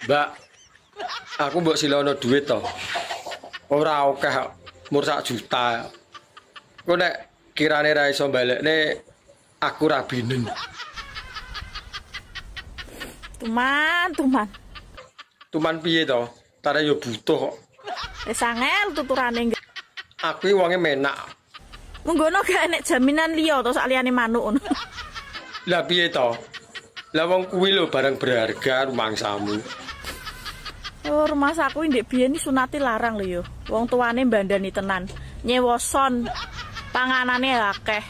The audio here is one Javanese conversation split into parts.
Mbak, aku mbok silono duit to. Ora akeh kok, mur 1 juta. Kok nek kirane ra iso balekne aku ra binen. Tuman. Tuman piye to? Tare yo butuh kok. Wis angel tuturane. Aku iki wonge menak. Munggono gak enek jaminan liya to sak liyane manuk ngono. Lah piye to? Lah wong kuwi lho barang berharga rumangsamu. Oh, rumah saku ndek biyen iki sunate larang lho yo. Wong tuane mbandani tenan. Nyewa son. Panganane akeh.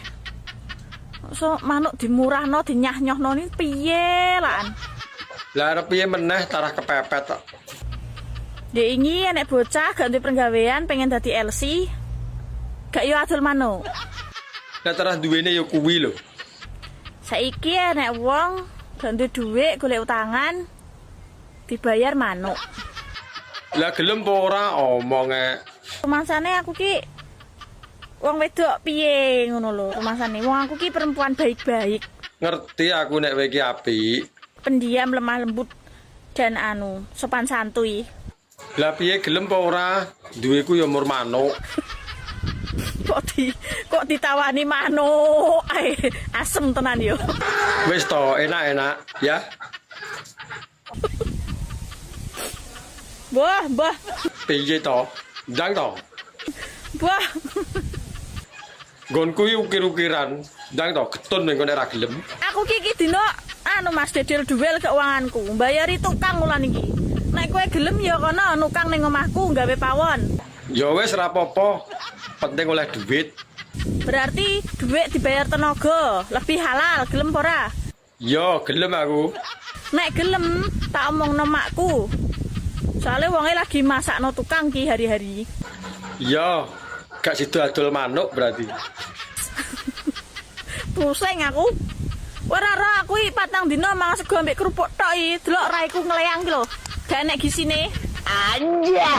So manuk dimurahno dinyah-nyohno ni piye lan? Lah arep piye meneh tarah kepepet kok. Dek ingi enek bocah gak duwe penggawean pengen dadi LC. Gak yo adol manuk. Lah tarah duwene yo kuwi lho. Saiki enek wong gak duwe dhuwit golek utangan dibayar manuk. Lah gelem apa ora omonge. Rumangsane aku ki wong wedok piye ngono lho rumangsane. Wong aku ki perempuan baik-baik, Ngerti aku nek kowe iki apik. pendiam, lemah lembut dan sopan santuy. Lah piye gelem apa ora? Duweku yo mur manuk. Kok ditawani manuk. Ae, asem tenan yo. Wis to, enak-enak ya. Mbah. Piye to? Ndang to. Mbah. Nggonku iki ukir-ukiran. Ndang to getun ning kene ra gelem. Aku ki dino Mas dedel duel keuanganku. Mbayari tukang ulan iki. Nek kowe gelem ya kono nukang ning omahku gawe pawon. Ya wis ra apa-apa. Penting oleh duit. Berarti duit dibayar tenaga, lebih halal, gelem apa ora? Ya gelem aku. Nek gelem tak omongno makku. Soale wonge lagi masakno tukang ki hari-hari. Ya gak sido adol manuk berarti. Pusing aku. Ora aku iki 4 dina mangan sego ambek kerupuk tok iki. Delok raiku ngleyang ki lho. Gak enek gisine. Anjay.